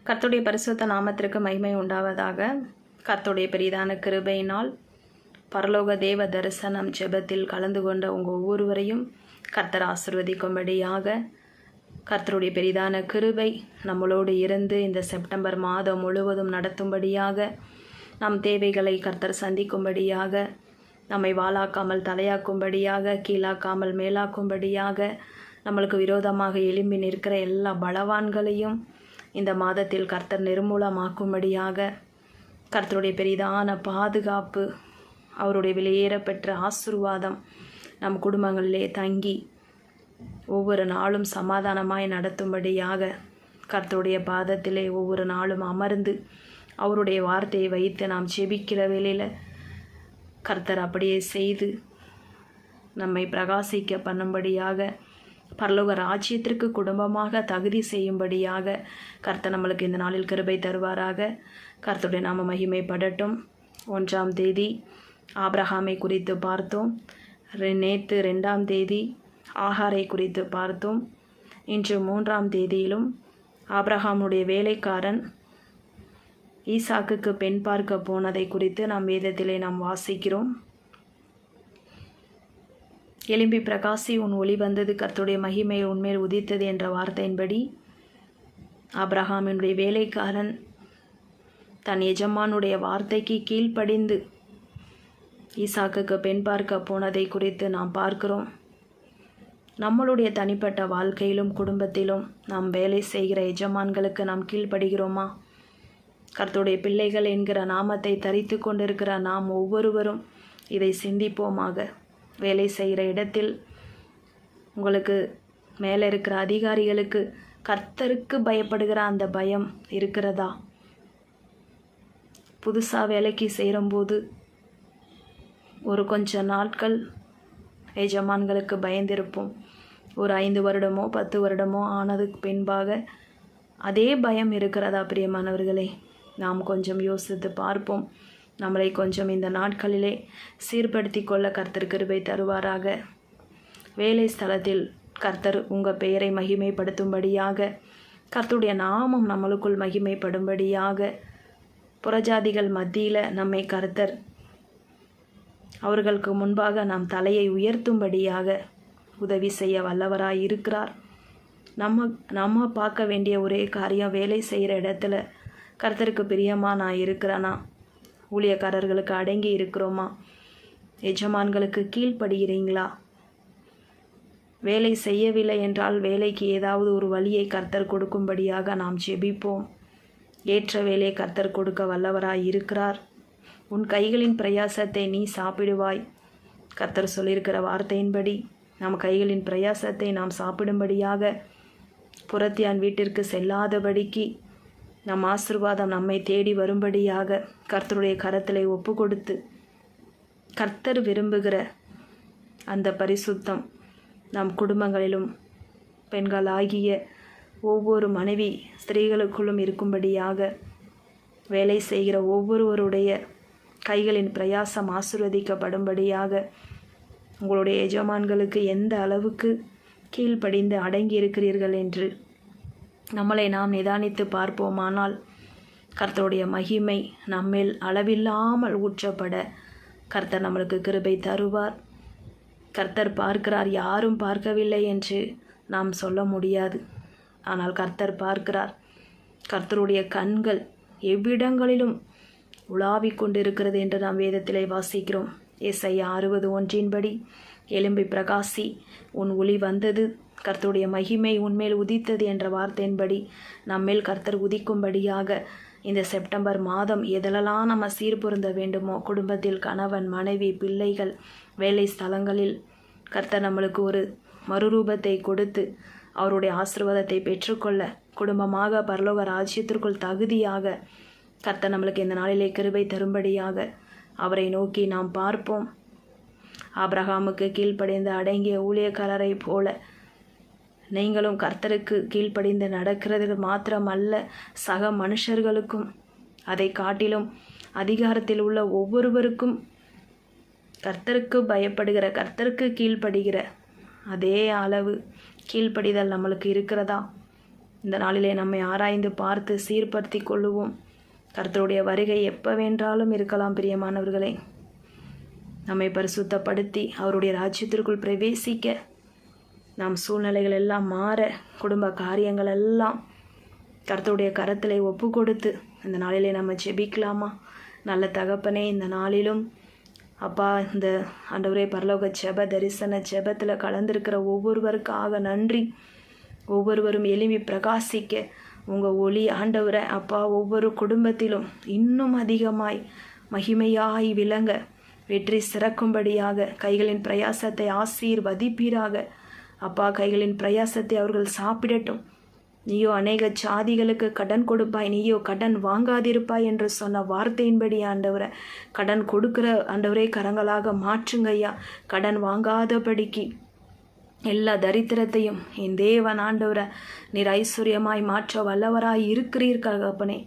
கர்த்தருடைய பரிசுத்த நாமத்திற்கு மகிமை உண்டாவதாக. கர்த்தருடைய பெரிதான கிருபையினால் பரலோக தேவ தரிசனம் ஜெபத்தில் கலந்து கொண்ட உங்கள் ஒவ்வொருவரையும் கர்த்தர் ஆசீர்வதிக்கும்படியாக கர்த்தருடைய பெரிதான கிருபை நம்மளோடு இருந்து இந்த செப்டம்பர் மாதம் முழுவதும் நடத்தும்படியாக நம் தேவைகளை கர்த்தர் சந்திக்கும்படியாக நம்மை வாளாக்காமல் தலையாக்கும்படியாக கீழாக்காமல் மேலாக்கும்படியாக நம்மளுக்கு விரோதமாக எழும்பி நிற்கிற எல்லா பலவான்களையும் இந்த மாதத்தில் கர்த்தர் நிர்மூலமாக்கும்படியாக கர்த்தருடைய பெரிதான பாதுகாப்பு, அவருடைய வெளியேறப்பெற்ற ஆசீர்வாதம் நம் குடும்பங்களிலே தங்கி ஒவ்வொரு நாளும் சமாதானமாய் நடத்தும்படியாக கர்த்தருடைய பாதத்திலே ஒவ்வொரு நாளும் அமர்ந்து அவருடைய வார்த்தையை வைத்து நாம் ஜெபிக்கிற வேளையில் கர்த்தர் அப்படியே செய்து நம்மை பிரகாசிக்க பண்ணும்படியாக பரலோக ராஜ்யத்திற்கு குடும்பமாக தகுதி செய்யும்படியாக கர்த்தர் நம்மளுக்கு இந்த நாளில் கிருபை தருவாராக. கர்த்தருடைய நாம மகிமைப்படட்டும். 1ஆம் தேதி ஆபிரகாமை குறித்து பார்த்தோம். நேற்று 2ஆம் தேதி ஆகாரை குறித்து பார்த்தோம். இன்று 3ஆம் தேதியிலும் ஆபிரகாமுடைய வேலைக்காரன் ஈசாக்குக்கு பெண் பார்க்க போனதை குறித்து நாம் வேதத்திலே நாம் வாசிக்கிறோம். எலும்பி பிரகாசி, உன் ஒளி வந்தது, கர்த்தருடைய மகிமை உன்மேல் உதித்தது என்ற வார்த்தையின்படி ஆபிரகாமினுடைய வேலைக்காரன் தன் எஜமானுடைய வார்த்தைக்கு கீழ்ப்படிந்து ஈசாக்குக்கு பெண் பார்க்க போனதை குறித்து நாம் பார்க்கிறோம். நம்மளுடைய தனிப்பட்ட வாழ்க்கையிலும் குடும்பத்திலும் நாம் வேலை செய்கிற எஜமான்களுக்கு நாம் கீழ்ப்படுகிறோமா? கர்த்தருடைய பிள்ளைகள் என்கிற நாமத்தை தரித்து கொண்டிருக்கிற நாம் ஒவ்வொருவரும் இதை சிந்திப்போமாக. வேலை செய்கிற இடத்தில் உங்களுக்கு மேலே இருக்கிற அதிகாரிகளுக்கு கர்த்தருக்கு பயப்படுகிற அந்த பயம் இருக்கிறதா? புதுசாக வேலைக்கு சேரும்போது ஒரு கொஞ்ச நாட்கள் எஜமான்களுக்கு பயந்திருப்போம். ஒரு 5 வருடமோ 10 வருடமோ ஆனதுக்கு பின்பாக அதே பயம் இருக்கிறதா? பிரியமானவர்களே, நாம் கொஞ்சம் யோசித்து பார்ப்போம். நம்மளை கொஞ்சம் இந்த நாட்களிலே சீர்படுத்தி கொள்ள கர்த்தர் கிருபை தருவாராக. வேலை ஸ்தலத்தில் கர்த்தர் உங்கள் பெயரை மகிமைப்படுத்தும்படியாக, கர்த்தருடைய நாமம் நம்மளுக்குள் மகிமைப்படும்படியாக, புறஜாதிகள் மத்தியில் நம்மை கர்த்தர் அவர்களுக்கு முன்பாக நாம் தலையை உயர்த்தும்படியாக உதவி செய்ய வல்லவராய் இருக்கிறார். நம்ம பார்க்க வேண்டிய ஒரே காரியம், வேலை செய்கிற இடத்துல கர்த்தருக்கு பிரியமாக நான் இருக்கிறேனா? ஊழியக்காரர்களுக்கு அடங்கி இருக்கிறோமா? எஜமான்களுக்கு கீழ்ப்படுகிறீங்களா? வேலை செய்யவில்லை என்றால் வேலைக்கு ஏதாவது ஒரு வழியை கர்த்தர் கொடுக்கும்படியாக நாம் ஜெபிப்போம். ஏற்ற வேலையை கர்த்தர் கொடுக்க வல்லவராய் இருக்கிறார். உன் கைகளின் பிரயாசத்தை நீ சாப்பிடுவாய். கர்த்தர் சொல்லியிருக்கிற வார்த்தையின்படி நம் கைகளின் பிரயாசத்தை நாம் சாப்பிடும்படியாக, புறத்தியான் வீட்டிற்கு செல்லாதபடிக்கு நம் ஆசீர்வாதம் நம்மை தேடி வரும்படியாக கர்த்தருடைய கரத்திலே ஒப்பு கொடுத்து, கர்த்தர் விரும்புகிற அந்த பரிசுத்தம் நம் குடும்பங்களிலும் பெண்களாகிய ஒவ்வொரு மனைவி ஸ்திரீகளுக்குள்ளும் இருக்கும்படியாக, வேலை செய்கிற ஒவ்வொருவருடைய கைகளின் பிரயாசம் ஆசீர்வதிக்கப்படும்படியாக, உங்களுடைய எஜமான்களுக்கு எந்த அளவுக்கு கீழ்ப்படிந்து அடங்கி இருக்கிறீர்கள் என்று நம்மளை நாம் நிதானித்து பார்ப்போமானால் கர்த்தருடைய மகிமை நம்மேல் அளவில்லாமல் ஊற்றப்பட கர்த்தர் நம்மளுக்கு கிருபை தருவார். கர்த்தர் பார்க்கிறார், யாரும் பார்க்கவில்லை என்று நாம் சொல்ல முடியாது. ஆனால் கர்த்தர் பார்க்கிறார். கர்த்தருடைய கண்கள் எவ்விடங்களிலும் உலாவிக் கொண்டிருக்கிறது என்று நாம் வேதத்திலே வாசிக்கிறோம். ஏசாயா 60:1 எலும்பி பிரகாசி, உன் ஒளி வந்தது, கர்த்தருடைய மகிமை உன்மேல் உதித்தது என்ற வார்த்தையின்படி நம்மேல் கர்த்தர் உதிக்கும்படியாக இந்த செப்டம்பர் மாதம் எதிலெல்லாம் நம்ம சீர்பொருந்த வேண்டுமோ, குடும்பத்தில் கணவன் மனைவி பிள்ளைகள் வேலை ஸ்தலங்களில் கர்த்தர் நம்மளுக்கு ஒரு மறுரூபத்தை கொடுத்து அவருடைய ஆசீர்வாதத்தை பெற்றுக்கொள்ள குடும்பமாக பரலோக ராஜ்யத்திற்குள் தகுதியாக கர்த்தர் நம்மளுக்கு இந்த நாளிலே கிருபை தரும்படியாக அவரை நோக்கி நாம் பார்ப்போம். ஆபிரகாமுக்கு கீழ்ப்படிந்து அடங்கிய ஊழியக்காரரை போல நீங்களும் கர்த்தருக்கு கீழ்ப்படிந்து நடக்கிறது மாத்திரமல்ல, சக மனுஷர்களுக்கும் அதை காட்டிலும் அதிகாரத்தில் உள்ள ஒவ்வொருவருக்கும் கர்த்தருக்கு பயப்படுகிற, கர்த்தருக்கு கீழ்ப்படுகிற அதே அளவு கீழ்ப்படிதல் நம்மளுக்கு இருக்கிறதா? இந்த நாளிலே நம்மை ஆராய்ந்து பார்த்து சீர்படுத்தி கொள்ளுவோம். கர்த்தருடைய வருகை எப்போ வேண்டாலும் இருக்கலாம். பிரியமானவர்களே, நம்மை பரிசுத்தப்படுத்தி அவருடைய ராஜ்யத்திற்குள் பிரவேசிக்க நாம் சூழ்நிலைகள் எல்லாம் மாற, குடும்ப காரியங்கள் எல்லாம் கர்த்தருடைய கரத்திலே ஒப்பு கொடுத்து இந்த நாளிலே நம்ம ஜெபிக்கலாமா? நல்ல தகப்பனே, இந்த நாளிலும் அப்பா, இந்த ஆண்டவரே பரலோக ஜெப தரிசன ஜெபத்தில் கலந்திருக்கிற ஒவ்வொருவருக்காக நன்றி. ஒவ்வொருவரும் எழும்பி பிரகாசிக்க உங்கள் ஒளி ஆண்டவரை அப்பா ஒவ்வொரு குடும்பத்திலும் இன்னும் அதிகமாய் மகிமையாய் விளங்க வெற்றி சிறக்கும்படியாக கைகளின் பிரயாசத்தை ஆசீர்வதிப்பீராக. அப்பா, கைகளின் பிரயாசத்தை அவர்கள் சாப்பிடட்டும். நீயோ அநேக ஜாதிகளுக்கு கடன் கொடுப்பாய், நீயோ கடன் வாங்காதிருப்பாய் என்று சொன்ன வார்த்தையின்படி ஆண்டவரை கடன் கொடுக்கிற ஆண்டவரே கரங்களாக மாற்றுங்க ஐயா. கடன் வாங்காதபடிக்கு எல்லா தரித்திரத்தையும் என் தேவன் ஆண்டவரை நீர் ஐஸ்வர்யமாய் மாற்ற வல்லவராய் இருக்கிறீர்கள் அப்பனே.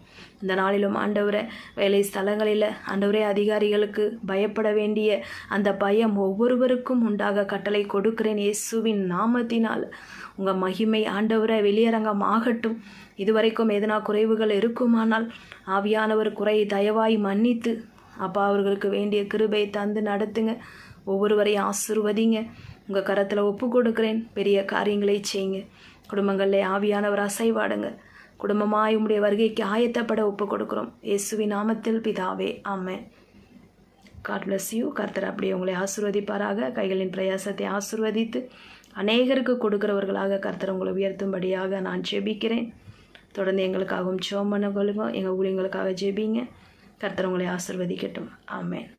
இந்த நாளிலும் ஆண்டவரை வேலை ஸ்தலங்களில் ஆண்டவரே அதிகாரிகளுக்கு பயப்பட வேண்டிய அந்த பயம் ஒவ்வொருவருக்கும் உண்டாக கட்டளை கொடுக்கிறேன் இயேசுவின் நாமத்தினால். உங்கள் மகிமை ஆண்டவரை வெளியரங்கம் ஆகட்டும். இதுவரைக்கும் எதனா குறைவுகள் இருக்குமானால் ஆவியானவர் குறை தயவாய் மன்னித்து அப்பா அவர்களுக்கு வேண்டிய கிருபை தந்து நடத்துங்க. ஒவ்வொருவரையும் ஆசீர்வதிங்க. உங்கள் கரத்தில் ஒப்பு கொடுக்குறேன். பெரிய காரியங்களை செய்யுங்க. குடும்பங்களில் ஆவியானவர் அசைவாடுங்க. குடும்பமாய் உம்முடைய வருகைக்கு ஆயத்தப்பட ஒப்பு கொடுக்குறோம் இயேசுவின் நாமத்தில் பிதாவே, ஆமென். God bless you. கர்த்தர் அப்படியே உங்களை ஆசீர்வதிப்பாராக. கைகளின் பிரயாசத்தை ஆசீர்வதித்து அநேகருக்கு கொடுக்கிறவர்களாக கர்த்தர் உங்களை உயர்த்தும்படியாக நான் ஜெபிக்கிறேன். தொடர்ந்து எங்களுக்காகவும் ஜெபம் பண்ண கொள்ளுங்க. எங்கள் ஊழியங்களுக்காக ஜெபிங்க. கர்த்தர் உங்களை ஆசீர்வதிக்கட்டும். ஆமென்.